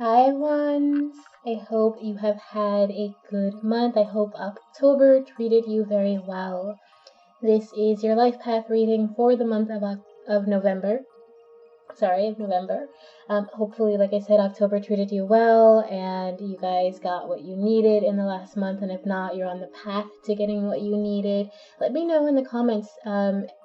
Hi, ones. I hope you have had a good month. I hope October treated you very well. This is your life path reading for the month of November. Of November. Hopefully, like I said, October treated you well and you guys got what you needed in the last month. And if not, you're on the path to getting what you needed. Let me know in the comments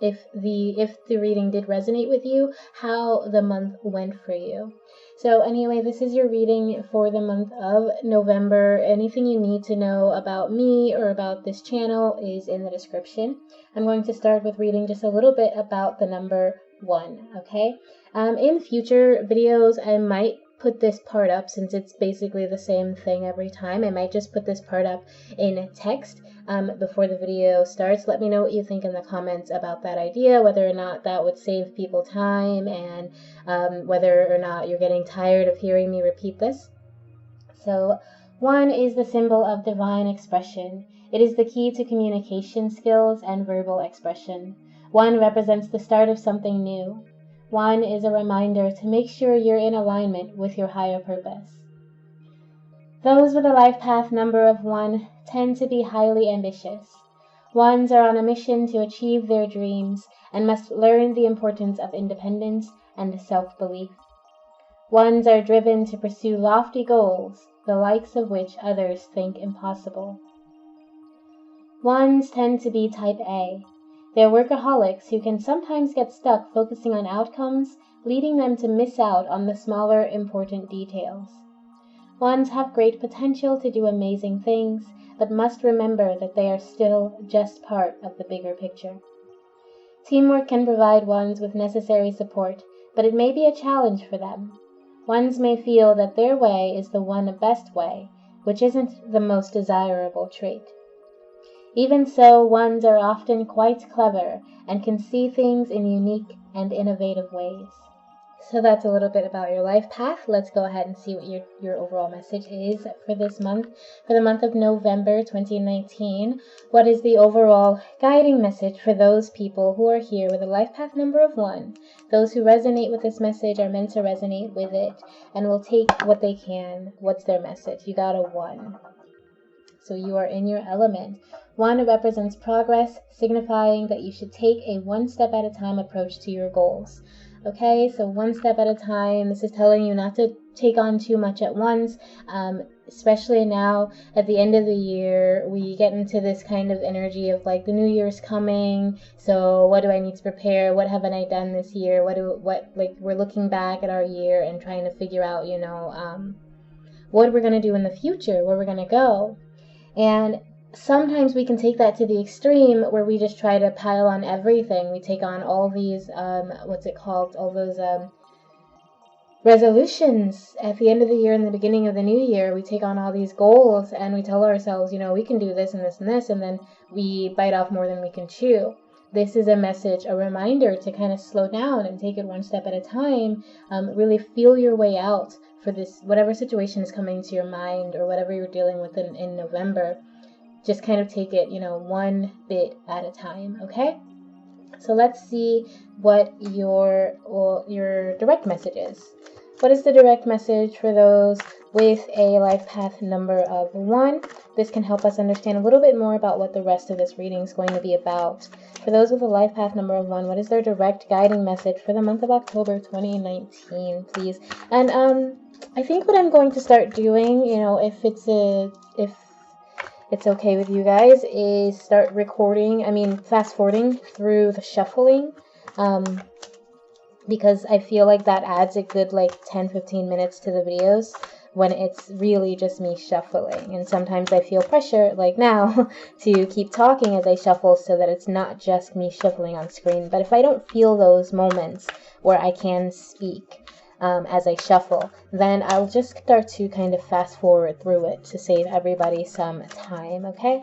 if the reading did resonate with you, how the month went for you. So anyway, this is your reading for the month of November. Anything you need to know about me or about this channel is in the description. I'm going to start with reading just a little bit about the number 1, okay? In future videos, I might put this part up since it's basically the same thing every time. I might just put this part up in text before the video starts. Let me know what you think in the comments about that idea, whether or not that would save people time and whether or not you're getting tired of hearing me repeat this. So 1 is the symbol of divine expression. It is the key to communication skills and verbal expression. 1 represents the start of something new. 1 is a reminder to make sure you're in alignment with your higher purpose. Those with a life path number of 1 tend to be highly ambitious. 1s are on a mission to achieve their dreams and must learn the importance of independence and self-belief. 1s are driven to pursue lofty goals, the likes of which others think impossible. 1s tend to be type A. They're workaholics who can sometimes get stuck focusing on outcomes, leading them to miss out on the smaller, important details. 1s have great potential to do amazing things, but must remember that they are still just part of the bigger picture. Teamwork can provide 1s with necessary support, but it may be a challenge for them. 1s may feel that their way is the one best way, which isn't the most desirable trait. Even so, 1s are often quite clever and can see things in unique and innovative ways. So that's a little bit about your life path. Let's go ahead and see what your overall message is for this month. For the month of November 2019, what is the overall guiding message for those people who are here with a life path number of 1? Those who resonate with this message are meant to resonate with it and will take what they can. What's their message? You got a 1. So you are in your element. 1 represents progress, signifying that you should take a one-step-at-a-time approach to your goals. Okay, so 1 step at a time. This is telling you not to take on too much at once, especially now at the end of the year. We get into this kind of energy of like the new year's coming. So what do I need to prepare? What haven't I done this year? We're looking back at our year and trying to figure out, what we're going to do in the future, where we're going to go. And sometimes we can take that to the extreme where we just try to pile on everything. We take on all these, all those resolutions at the end of the year and the beginning of the new year. We take on all these goals and we tell ourselves, we can do this and this and this, and then we bite off more than we can chew. This is a message, a reminder to kind of slow down and take it 1 step at a time. Really feel your way out for this, whatever situation is coming to your mind or whatever you're dealing with in November. Just kind of take it, 1 bit at a time, okay? So let's see what your direct message is. What is the direct message for those with a life path number of 1? This can help us understand a little bit more about what the rest of this reading is going to be about. For those with a life path number of 1, what is their direct guiding message for the month of October 2019, please? And I think what I'm going to start doing, if it's okay with you guys, is start fast forwarding through the shuffling, because I feel like that adds a good 10-15 minutes to the videos when it's really just me shuffling. And sometimes I feel pressure, like now, to keep talking as I shuffle so that it's not just me shuffling on screen. But if I don't feel those moments where I can speak as I shuffle, then I'll just start to kind of fast forward through it to save everybody some time, okay?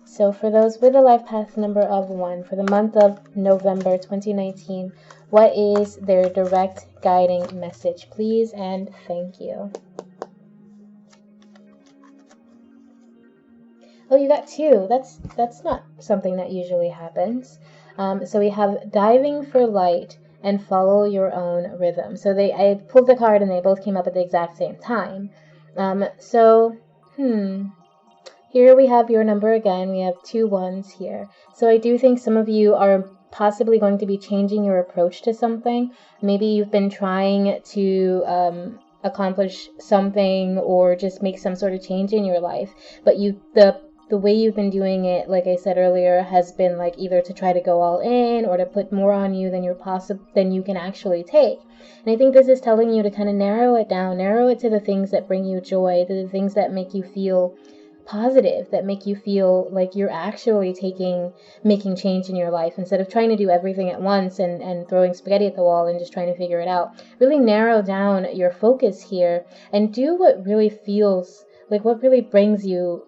So for those with a life path number of 1, for the month of November 2019, what is their direct guiding message, please, and thank you. Oh, you got 2. That's not something that usually happens. So we have diving for light and follow your own rhythm. So I pulled the card and they both came up at the exact same time. Here we have your number again. We have 2 1s here. So I do think some of you are possibly going to be changing your approach to something. Maybe you've been trying to accomplish something or just make some sort of change in your life, but the way you've been doing it, like I said earlier, has been like either to try to go all in or to put more on you than than you can actually take. And I think this is telling you to kind of narrow it down, narrow it to the things that bring you joy, to the things that make you feel positive, that make you feel like you're actually making change in your life, instead of trying to do everything at once and throwing spaghetti at the wall and just trying to figure it out. Really narrow down your focus here and do what really feels like, what really brings you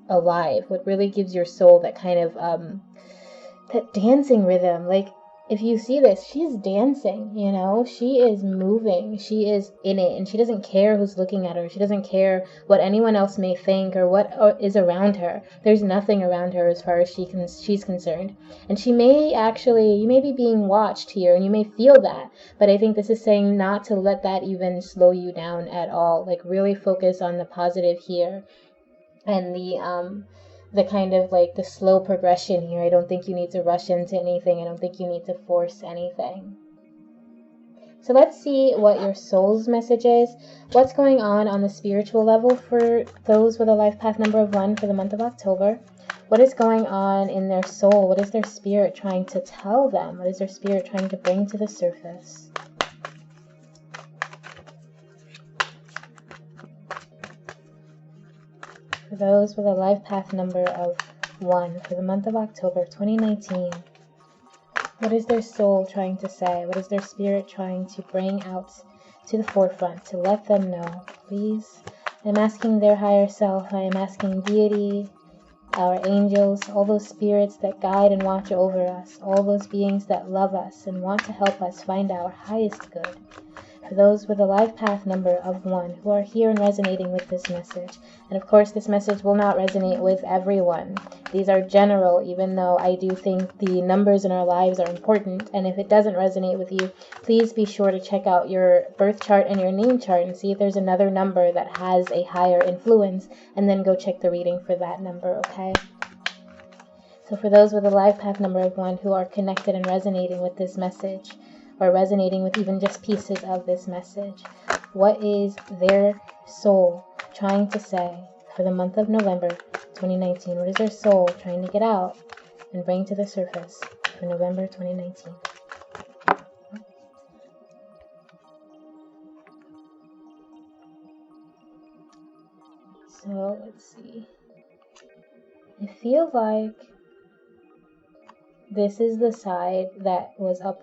alive, what really gives your soul that kind of that dancing rhythm. Like, if you see this, she's dancing, you know, she is moving, she is in it, and she doesn't care who's looking at her. She doesn't care what anyone else may think or what is around her. There's nothing around her as far as she's concerned. And you may be being watched here, and you may feel that, but I think this is saying not to let that even slow you down at all. Like, really focus on the positive here and the kind of like the slow progression here. I don't think you need to rush into anything. I don't think you need to force anything. So let's see what your soul's message is. What's going on the spiritual level for those with a life path number of 1 for the month of October? What is going on in their soul? What is their spirit trying to tell them? What is their spirit trying to bring to the surface? For those with a life path number of 1 for the month of October 2019, what is their soul trying to say? What is their spirit trying to bring out to the forefront, to let them know? Please, I'm asking their higher self, I am asking deity, our angels, all those spirits that guide and watch over us, all those beings that love us and want to help us find our highest good. For those with a life path number of 1 who are here and resonating with this message. And of course, this message will not resonate with everyone. These are general, even though I do think the numbers in our lives are important. And if it doesn't resonate with you, please be sure to check out your birth chart and your name chart and see if there's another number that has a higher influence, and then go check the reading for that number, okay? So for those with a life path number of 1 who are connected and resonating with this message, or resonating with even just pieces of this message, what is their soul trying to say for the month of November 2019? What is their soul trying to get out and bring to the surface for November 2019? So let's see. I feel like this is the side that was up,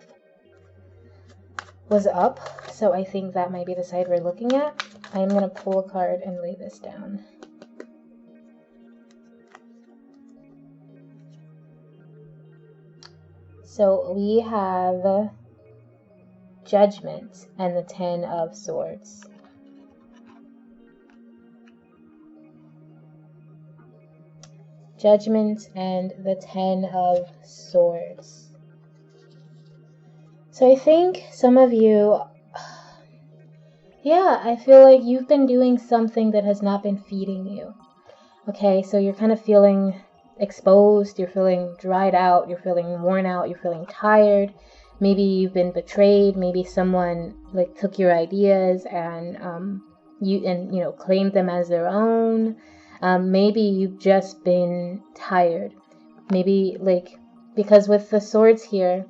so I think that might be the side we're looking at. I'm going to pull a card and lay this down. So we have Judgment and the 10 of Swords. Judgment and the 10 of Swords. So I think some of you, I feel like you've been doing something that has not been feeding you. Okay, so you're kind of feeling exposed, you're feeling dried out, you're feeling worn out, you're feeling tired. Maybe you've been betrayed, maybe someone like took your ideas and claimed them as their own. Maybe you've just been tired. Maybe because with the swords here,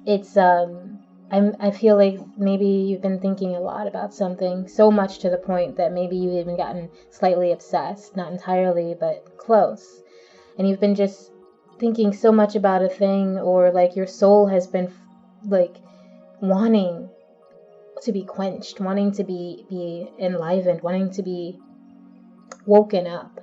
it's I feel like maybe you've been thinking a lot about something, so much to the point that maybe you've even gotten slightly obsessed, not entirely, but close. And you've been just thinking so much about a thing, or like your soul has been like wanting to be quenched, wanting to be enlivened, wanting to be woken up.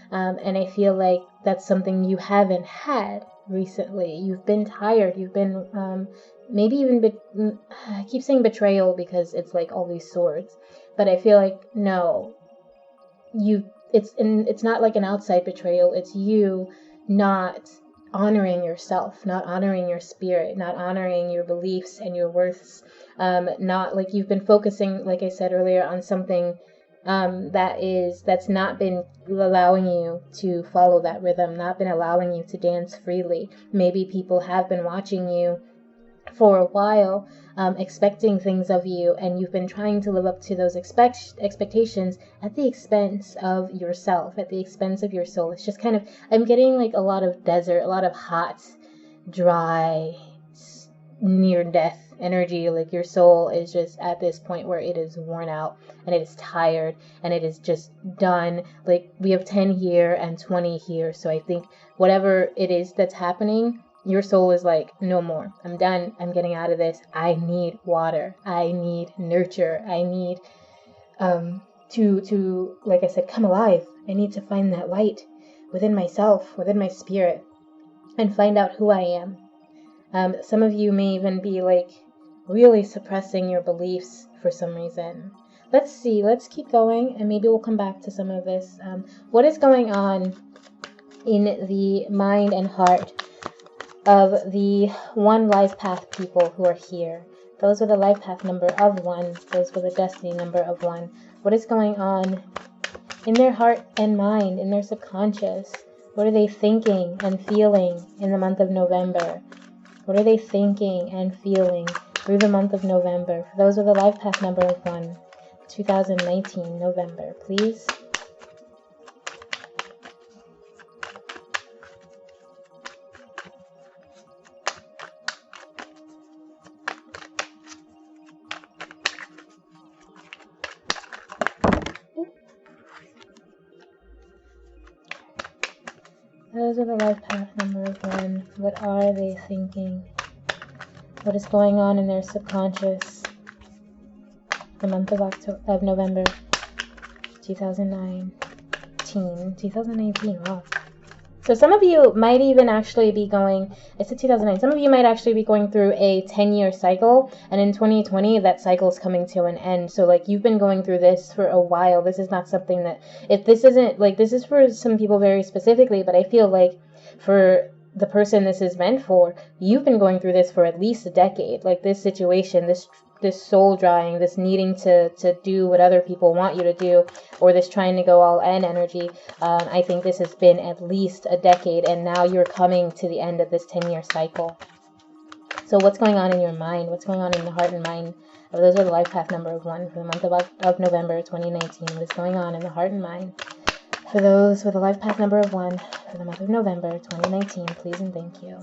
And I feel like that's something you haven't had recently. You've been tired. You've been maybe even I keep saying betrayal because it's like all these swords, but I feel like no, it's not like an outside betrayal. It's you not honoring yourself, not honoring your spirit, not honoring your beliefs and your worths. Not like you've been focusing, like I said earlier, on something that's not been allowing you to follow that rhythm, not been allowing you to dance freely. Maybe people have been watching you for a while, expecting things of you, and you've been trying to live up to those expectations at the expense of yourself, at the expense of your soul. It's just kind of, I'm getting like a lot of desert, a lot of hot, dry, near death energy. Like your soul is just at this point where it is worn out and it is tired and it is just done. Like we have 10 here and 20 here, so I think whatever it is that's happening, your soul is like, no more. I'm done. I'm getting out of this. I need water. I need nurture. I need to like I said, come alive. I need to find that light within myself, within my spirit, and find out who I am. Some of you may even be like really suppressing your beliefs for some reason. Let's see. Let's keep going, and maybe we'll come back to some of this. What is going on in the mind and heart of the one life path people who are here? Those with a life path number of 1, those with a destiny number of 1. What is going on in their heart and mind, in their subconscious? What are they thinking and feeling in the month of November? What are they thinking and feeling through the month of November? For those with a life path number of 1, 2019, November, please. Those are the life path number of 1. What are they thinking? What is going on in their subconscious? The month of November, 2019. Wow. So some of you might even actually be going, it's a 2009, some of you might actually be going through a 10-year cycle, and in 2020, that cycle is coming to an end. So like you've been going through this for a while. This is not something that, if this isn't, like this is for some people very specifically, but I feel like for the person this is meant for, you've been going through this for at least a decade. Like this situation, this soul drying, this needing to do what other people want you to do, or this trying to go all in energy. I think this has been at least a decade, and now you're coming to the end of this 10-year cycle. So what's going on in your mind? What's going on in the heart and mind? Those are the life path number of 1 for the month of November 2019. What is going on in the heart and mind for those with a life path number of 1 for the month of November 2019? Please and thank you.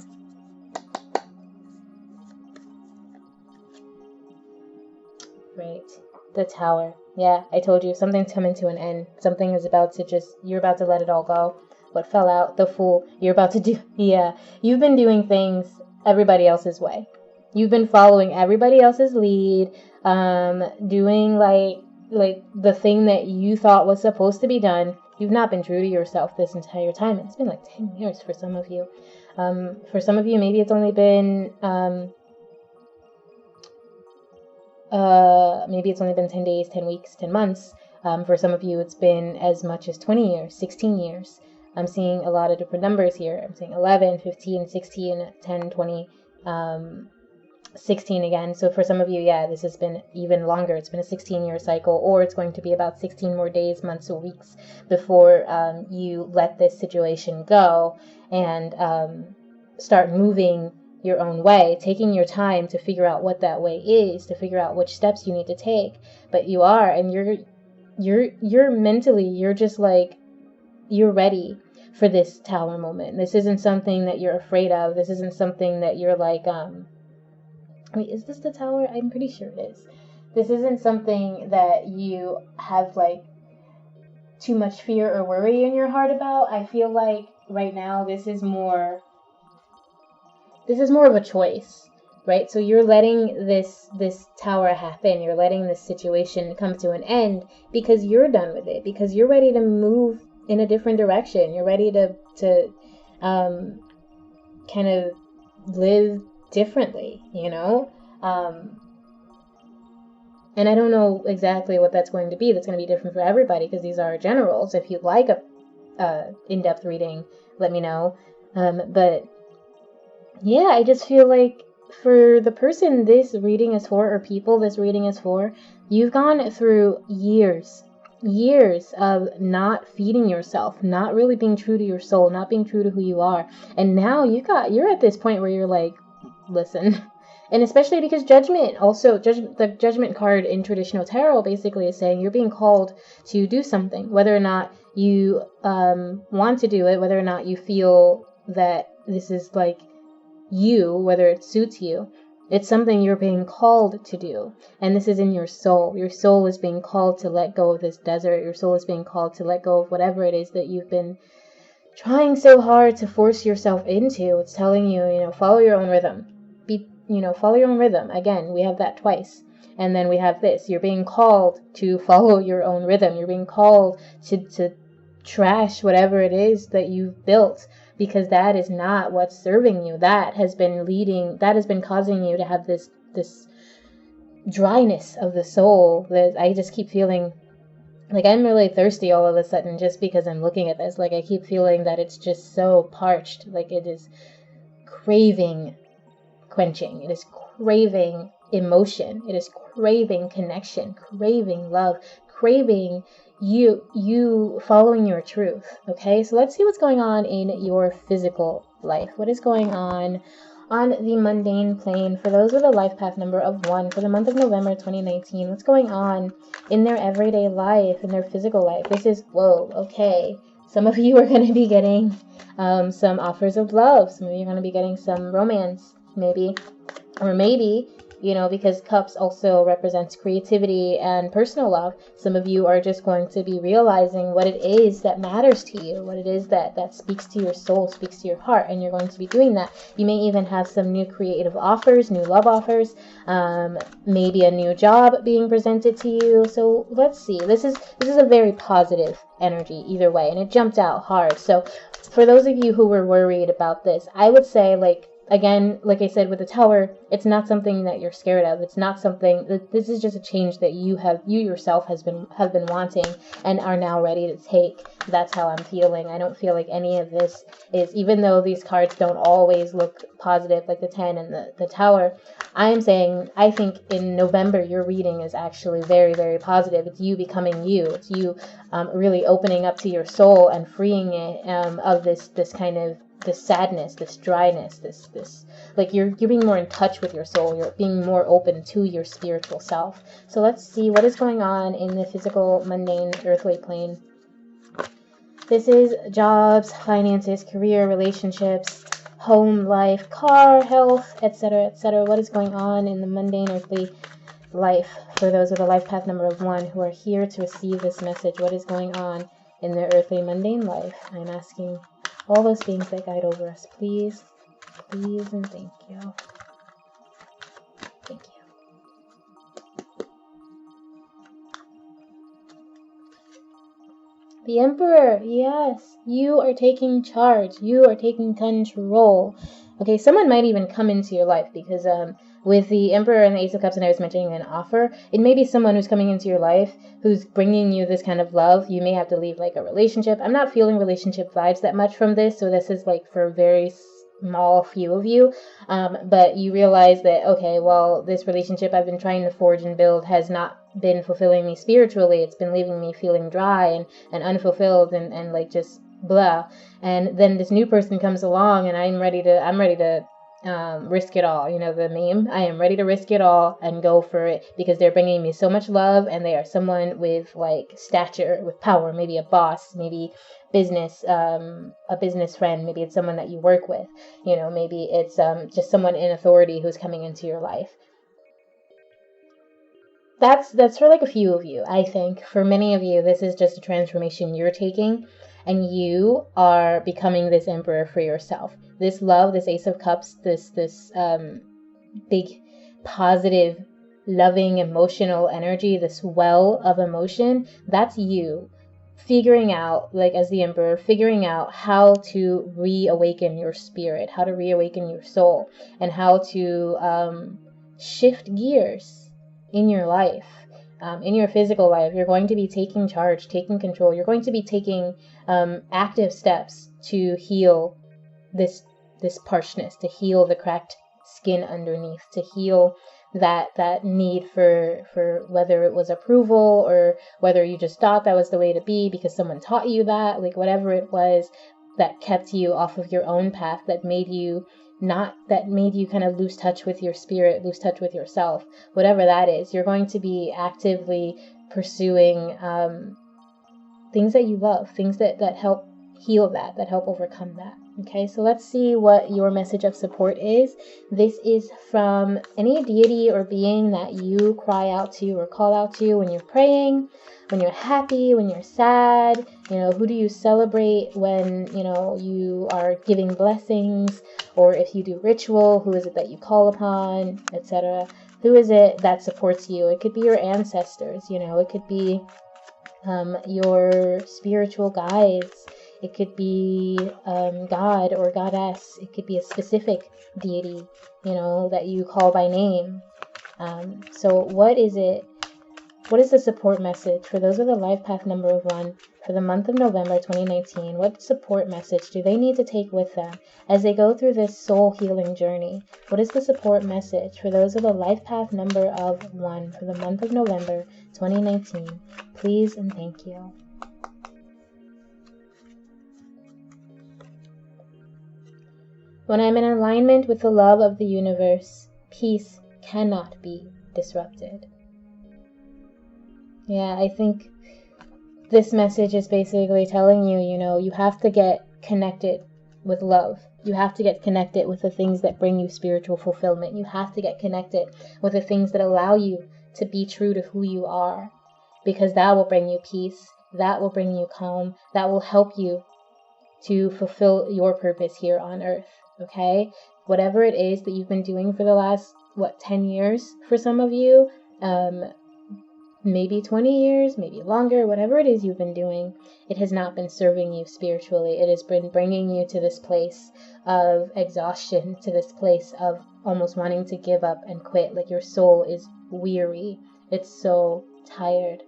Right. The Tower. Yeah, I told you, something's coming to an end. Something is about to you're about to let it all go. What fell out, the Fool. You're about to do, yeah. You've been doing things everybody else's way. You've been following everybody else's lead, doing like the thing that you thought was supposed to be done. You've not been true to yourself this entire time. It's been like 10 years for some of you. For some of you, maybe it's only been, maybe it's only been 10 days, 10 weeks, 10 months. For some of you, it's been as much as 20 years, 16 years. I'm seeing a lot of different numbers here. I'm seeing 11, 15, 16, 10, 20, 16 again. So for some of you, yeah, this has been even longer. It's been a 16-year cycle, or it's going to be about 16 more days, months, or weeks before you let this situation go and start moving your own way, taking your time to figure out what that way is, to figure out which steps you need to take. But you are, and you're mentally, you're just like, you're ready for this Tower moment. This isn't something that you're afraid of. This isn't something that you're like, wait, is this the Tower? I'm pretty sure it is. This isn't something that you have like too much fear or worry in your heart about. I feel like right now this is more of a choice, right? So you're letting this Tower happen. You're letting this situation come to an end because you're done with it, because you're ready to move in a different direction. You're ready to kind of live differently, you know? And I don't know exactly what that's going to be. That's going to be different for everybody because these are generals. If you'd like a in-depth reading, let me know. But yeah, I just feel like for the person this reading is for, or people this reading is for, you've gone through years of not feeding yourself, not really being true to your soul, not being true to who you are. And now you're at this point where you're like, listen. And especially because the judgment card in traditional tarot basically is saying you're being called to do something, whether or not you want to do it, whether or not you feel that this is like you, whether it suits you. It's something you're being called to do. And this is in your soul. Your soul is being called to let go of this desert. Your soul is being called to let go of whatever it is that you've been trying so hard to force yourself into. It's telling you, follow your own rhythm. Follow your own rhythm. Again, we have that twice. And then we have this. You're being called to follow your own rhythm. You're being called to trash whatever it is that you've built, because that is not what's serving you. That has been causing you to have this dryness of the soul that I just keep feeling like I'm really thirsty all of a sudden just because I'm looking at this. Like I keep feeling that it's just so parched. Like it is craving quenching. It is craving emotion. It is craving connection, craving love, craving you following your truth. Okay, so let's see what's going on in your physical life. What is going on the mundane plane for those with a life path number of 1 for the month of November 2019? What's going on in their everyday life, in their physical life? This is, whoa, okay. Some of you are going to be getting some offers of love. Some of you are going to be getting some romance, maybe. Or maybe, because cups also represents creativity and personal love, some of you are just going to be realizing what it is that matters to you, what it is that speaks to your soul, speaks to your heart, and you're going to be doing that. You may even have some new creative offers, new love offers, maybe a new job being presented to you. So let's see. This is a very positive energy either way, and it jumped out hard. So for those of you who were worried about this, I would say, again, like I said with the Tower, it's not something that you're scared of. It's not something this is just a change that you yourself have been wanting and are now ready to take. That's how I'm feeling. I don't feel like any of this is, even though these cards don't always look positive, like the 10 and the Tower, I am saying I think in November your reading is actually very, very positive. It's you becoming you. It's you really opening up to your soul and freeing it of this kind of this sadness, this dryness, this like you're being more in touch with your soul. You're being more open to your spiritual self. So let's see what is going on in the physical, mundane, earthly plane. This is jobs, finances, career, relationships, home life, car, health, etc., etc. What is going on in the mundane, earthly life for those with a life path number of 1 who are here to receive this message? What is going on in their earthly, mundane life? I'm asking all those beings that guide over us, please, please, and thank you. Thank you. The Emperor, yes, you are taking charge. You are taking control. Okay, someone might even come into your life because with the Emperor and the Ace of Cups, and I was mentioning an offer, it may be someone who's coming into your life who's bringing you this kind of love. You may have to leave like a relationship. I'm not feeling relationship vibes that much from this, so this is like for a very small few of you, but you realize that, okay, well, this relationship I've been trying to forge and build has not been fulfilling me spiritually. It's been leaving me feeling dry and unfulfilled and like just blah. And then this new person comes along and I'm ready to risk it all. The meme, I am ready to risk it all and go for it because they're bringing me so much love and they are someone with like stature, with power, maybe a boss, maybe business, a business friend, maybe it's someone that you work with, maybe it's just someone in authority who's coming into your life. That's for like a few of you. I think for many of you, this is just a transformation you're taking, and you are becoming this Emperor for yourself. This love, this Ace of Cups, this big, positive, loving, emotional energy, this well of emotion, that's you figuring out, like as the Emperor, figuring out how to reawaken your spirit, how to reawaken your soul, and how to shift gears in your life, in your physical life. You're going to be taking charge, taking control. You're going to be taking active steps to heal this this harshness, to heal the cracked skin underneath, to heal that need for whether it was approval or whether you just thought that was the way to be because someone taught you that, like whatever it was that kept you off of your own path, that made you kind of lose touch with your spirit, lose touch with yourself, whatever that is. You're going to be actively pursuing things that you love, things that help heal that help overcome that. Okay, so let's see what your message of support is. This is from any deity or being that you cry out to or call out to when you're praying, when you're happy, when you're sad. Who do you celebrate when, you are giving blessings, or if you do ritual, who is it that you call upon, etc. Who is it that supports you? It could be your ancestors, it could be your spiritual guides. It could be God or goddess. It could be a specific deity, that you call by name. So what is it? What is the support message for those with a life path number 1 for the month of November 2019? What support message do they need to take with them as they go through this soul healing journey? What is the support message for those with a life path number of 1 for the month of November 2019? Please and thank you. When I'm in alignment with the love of the universe, peace cannot be disrupted. Yeah, I think this message is basically telling you, you have to get connected with love. You have to get connected with the things that bring you spiritual fulfillment. You have to get connected with the things that allow you to be true to who you are, because that will bring you peace. That will bring you calm. That will help you to fulfill your purpose here on earth. Okay? Whatever it is that you've been doing for the last, 10 years for some of you, maybe 20 years, maybe longer, whatever it is you've been doing, it has not been serving you spiritually. It has been bringing you to this place of exhaustion, to this place of almost wanting to give up and quit. Like your soul is weary. It's so tired.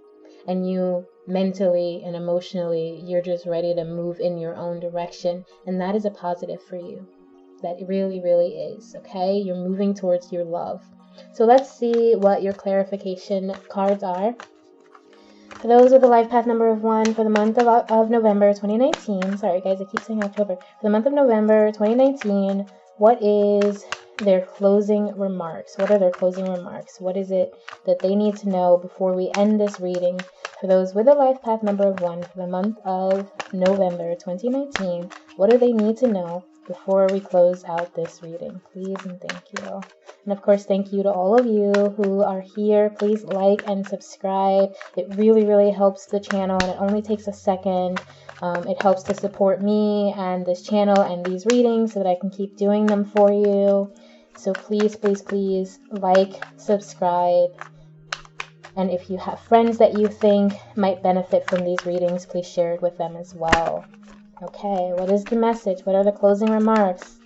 And you mentally and emotionally, you're just ready to move in your own direction. And that is a positive for you. That really, really is. Okay? You're moving towards your love. So let's see what your clarification cards are. For those with a life path number of 1 for the month of November 2019. Sorry guys, I keep saying October. For the month of November 2019, what is their closing remarks? What are their closing remarks? What is it that they need to know before we end this reading? For those with a life path number of 1 for the month of November 2019, what do they need to know before we close out this reading? Please and thank you. And of course, thank you to all of you who are here. Please like and subscribe. It really, really helps the channel, and it only takes a second. It helps to support me and this channel and these readings so that I can keep doing them for you. So please, please, please like, subscribe. And if you have friends that you think might benefit from these readings, please share it with them as well. Okay, what is the message? What are the closing remarks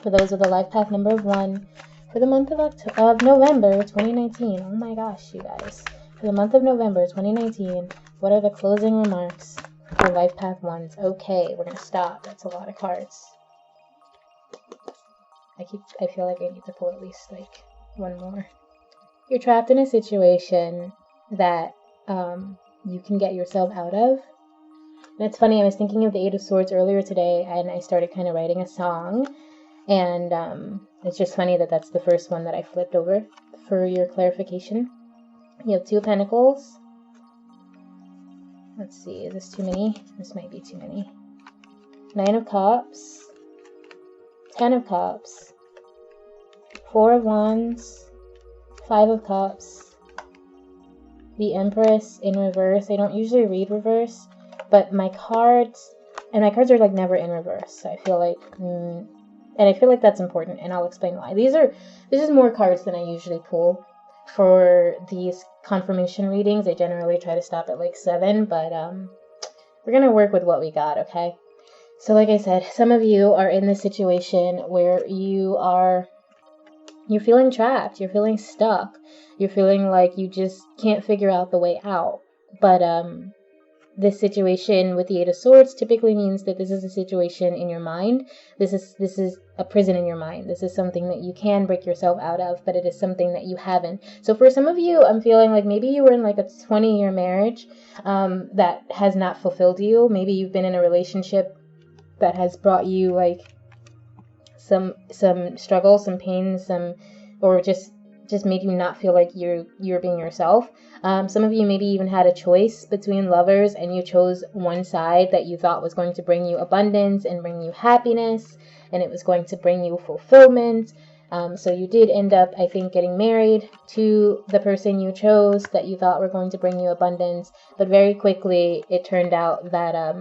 for those with a life path number of 1 for the month of November 2019? Oh my gosh, you guys. For the month of November 2019, what are the closing remarks for life path 1s? Okay, we're going to stop. That's a lot of cards. I feel like I need to pull at least like one more. You're trapped in a situation that you can get yourself out of. And it's funny, I was thinking of the 8 of Swords earlier today, and I started kind of writing a song. And it's just funny that that's the first one that I flipped over for your clarification. You have 2 of Pentacles. Let's see, is this too many? This might be too many. 9 of Cups. 10 of Cups. 4 of Wands. 5 of Cups. The Empress in reverse. I don't usually read reverse, but my cards are like never in reverse. So I feel like, and I feel like that's important, and I'll explain why. This is more cards than I usually pull for these confirmation readings. I generally try to stop at like 7, but we're gonna work with what we got, okay? So like I said, some of you are in this situation where you're feeling trapped, you're feeling stuck, you're feeling like you just can't figure out the way out. But this situation with the Eight of Swords typically means that this is a situation in your mind. This is a prison in your mind. This is something that you can break yourself out of, but it is something that you haven't. So for some of you, I'm feeling like maybe you were in like a 20-year marriage that has not fulfilled you. Maybe you've been in a relationship that has brought you like some struggle, some pain, or just made you not feel like you're being yourself. Some of you maybe even had a choice between lovers, and you chose one side that you thought was going to bring you abundance and bring you happiness, and it was going to bring you fulfillment. So you did end up, I think, getting married to the person you chose that you thought were going to bring you abundance, but very quickly it turned out that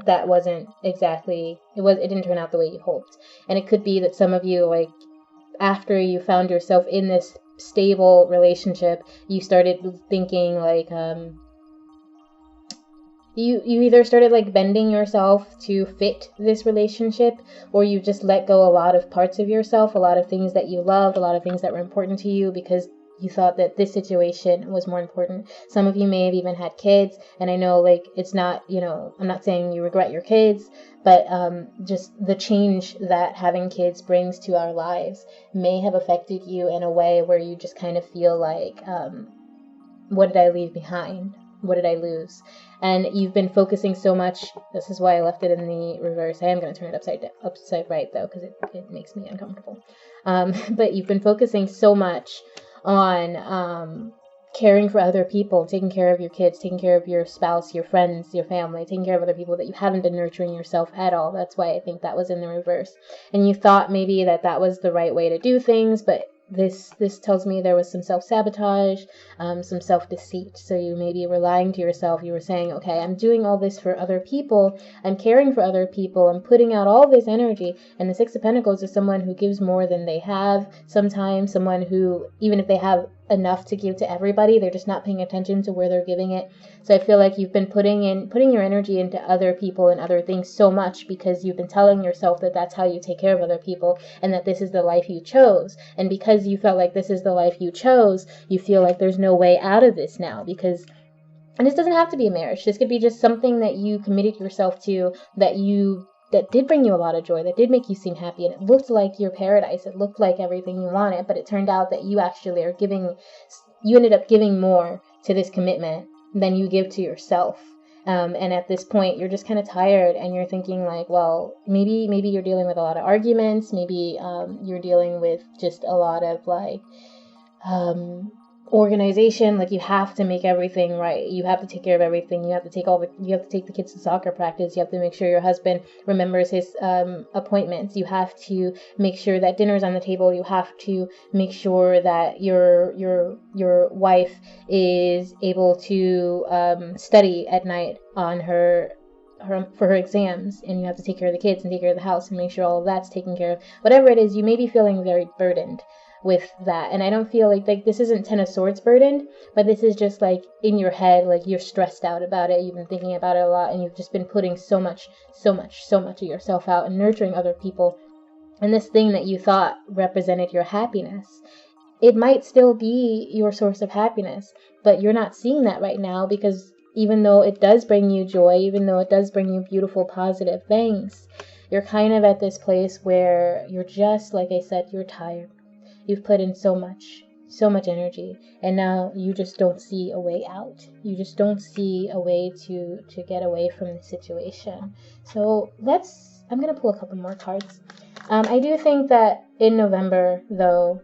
that wasn't exactly, it didn't turn out the way you hoped. And it could be that some of you, like, after you found yourself in this stable relationship, you started thinking like, you either started like bending yourself to fit this relationship, or you just let go a lot of parts of yourself, a lot of things that you loved, a lot of things that were important to you, because you thought that this situation was more important. Some of you may have even had kids, and I know, like, it's not, I'm not saying you regret your kids, but just the change that having kids brings to our lives may have affected you in a way where you just kind of feel like, what did I leave behind? What did I lose? And you've been focusing so much. This is why I left it in the reverse. I am going to turn it upside right, though, because it makes me uncomfortable. But you've been focusing so much on caring for other people, taking care of your kids, taking care of your spouse, your friends, your family, taking care of other people, that you haven't been nurturing yourself at all. That's why I think that was in the reverse. And you thought maybe that was the right way to do things, but this tells me there was some self-sabotage, some self-deceit. So you maybe were lying to yourself. You were saying, okay, I'm doing all this for other people. I'm caring for other people. I'm putting out all this energy. And the Six of Pentacles is someone who gives more than they have. Sometimes someone who, even if they have enough to give to everybody, they're just not paying attention to where they're giving it. So I feel like you've been putting your energy into other people and other things so much because you've been telling yourself that that's how you take care of other people, and that this is the life you chose. And because you felt like this is the life you chose, you feel like there's no way out of this now, because, and this doesn't have to be a marriage. This could be just something that you committed yourself to, that did bring you a lot of joy, that did make you seem happy, and it looked like your paradise, it looked like everything you wanted, but it turned out that you actually you ended up giving more to this commitment than you give to yourself. And at this point, you're just kind of tired, and you're thinking like, well, maybe you're dealing with a lot of arguments, maybe you're dealing with just a lot of like, organization, like you have to make everything right, you have to take care of everything, you have to take the kids to soccer practice, you have to make sure your husband remembers his appointments, you have to make sure that dinner's on the table, you have to make sure that your wife is able to study at night on for her exams, and you have to take care of the kids and take care of the house and make sure all of that's taken care of. Whatever it is, you may be feeling very burdened with that. And I don't feel like this isn't Ten of Swords burdened, but this is just like in your head, like you're stressed out about it, you've been thinking about it a lot, and you've just been putting so much of yourself out and nurturing other people. And this thing that you thought represented your happiness, it might still be your source of happiness, but you're not seeing that right now, because even though it does bring you joy, even though it does bring you beautiful, positive things, you're kind of at this place where you're just, like I said, you're tired. You've put in so much energy, and now you just don't see a way out. You just don't see a way to get away from the situation. So I'm going to pull a couple more cards. I do think that in November, though,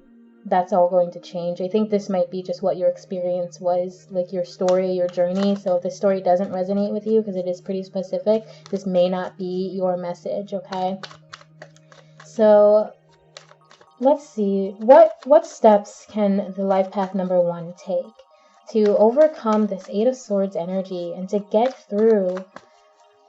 that's all going to change. I think this might be just what your experience was, like your story, your journey. So if the story doesn't resonate with you, because it is pretty specific, this may not be your message, okay? So let's see, what steps can the life path number 1 take to overcome this Eight of Swords energy and to get through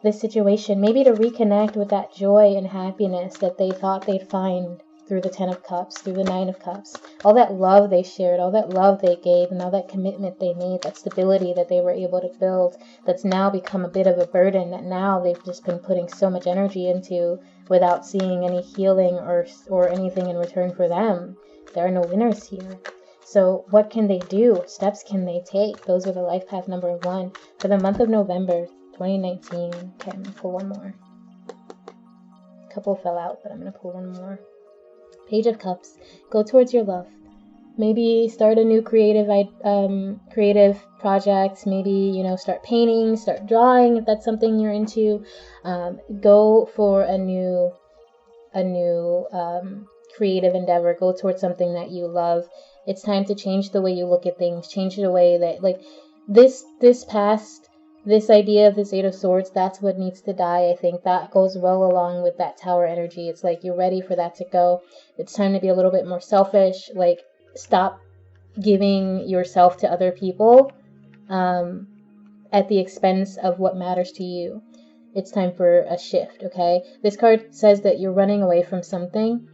this situation, maybe to reconnect with that joy and happiness that they thought they'd find through the Ten of Cups, through the Nine of Cups, all that love they shared, all that love they gave, and all that commitment they made, that stability that they were able to build, that's now become a bit of a burden, that now they've just been putting so much energy into without seeing any healing or anything in return for them. There are no winners here. So what can they do? What steps can they take? Those are the life path number 1 for the month of November 2019. Okay, I'm going to pull one more. A couple fell out, but I'm going to pull one more. Page of Cups. Go towards your love. Maybe start a new creative project. Maybe, start painting, start drawing if that's something you're into. Go for a new creative endeavor. Go towards something that you love. It's time to change the way you look at things. Change the way that, like, this past, this idea of this Eight of Swords, that's what needs to die. I think that goes well along with that Tower energy. It's like you're ready for that to go. It's time to be a little bit more selfish. Like, stop giving yourself to other people at the expense of what matters to you. It's time for a shift, okay? This card says that you're running away from something.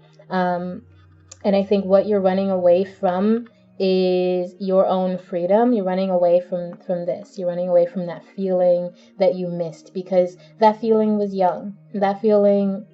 And I think what you're running away from is your own freedom. You're running away from this. You're running away from that feeling that you missed, because that feeling was young. That feeling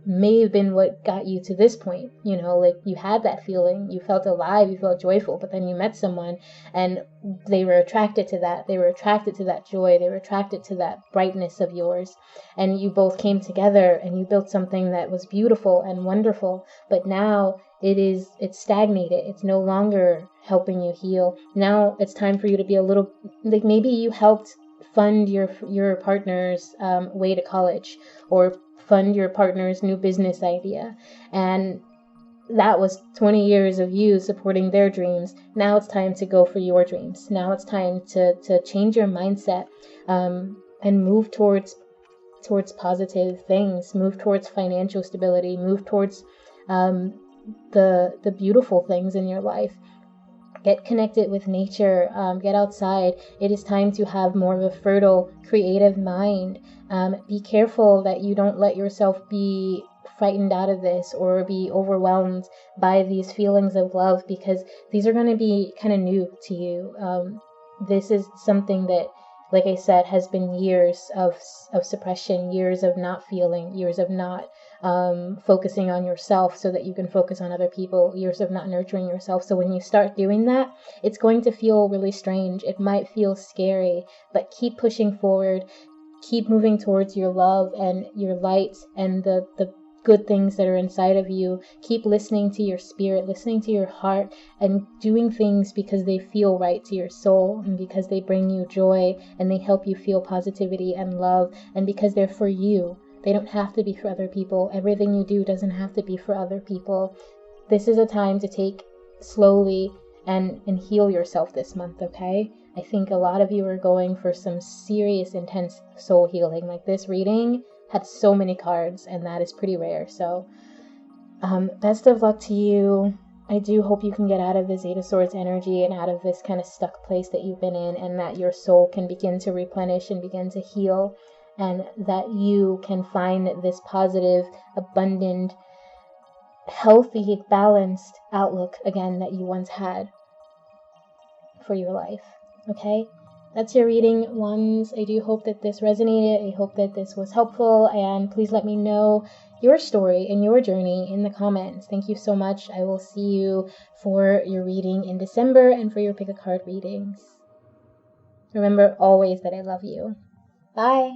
may have been what got you to this point. Like, you had that feeling, you felt alive, you felt joyful, but then you met someone and they were attracted to that. They were attracted to that joy. They were attracted to that brightness of yours. And you both came together and you built something that was beautiful and wonderful. But now it's stagnated. It's no longer helping you heal. Now it's time for you to be a little, like, maybe you helped fund your partner's way to college, or fund your partner's new business idea, and that was 20 years of you supporting their dreams. Now it's time to go for your dreams. Now it's time to change your mindset and move towards positive things. Move towards financial stability. Move towards the beautiful things in your life. Get connected with nature. Get outside. It is time to have more of a fertile, creative mind. Be careful that you don't let yourself be frightened out of this or be overwhelmed by these feelings of love, because these are going to be kind of new to you. This is something that, like I said, has been years of suppression, years of not feeling, years of not focusing on yourself so that you can focus on other people, years of not nurturing yourself. So when you start doing that, it's going to feel really strange. It might feel scary, but keep pushing forward. Keep moving towards your love and your light and the good things that are inside of you. Keep listening to your spirit, listening to your heart, and doing things because they feel right to your soul, and because they bring you joy and they help you feel positivity and love, and because they're for you. They don't have to be for other people. Everything you do doesn't have to be for other people. This is a time to take slowly and heal yourself this month, okay? I think a lot of you are going for some serious, intense soul healing. Like, this reading had so many cards, and that is pretty rare. So best of luck to you. I do hope you can get out of this Eight of Swords energy and out of this kind of stuck place that you've been in, and that your soul can begin to replenish and begin to heal, and that you can find this positive, abundant, healthy, balanced outlook again that you once had for your life. Okay? That's your reading, ones. I do hope that this resonated. I hope that this was helpful, and please let me know your story and your journey in the comments. Thank you so much. I will see you for your reading in December and for your pick a card readings. Remember always that I love you. Bye.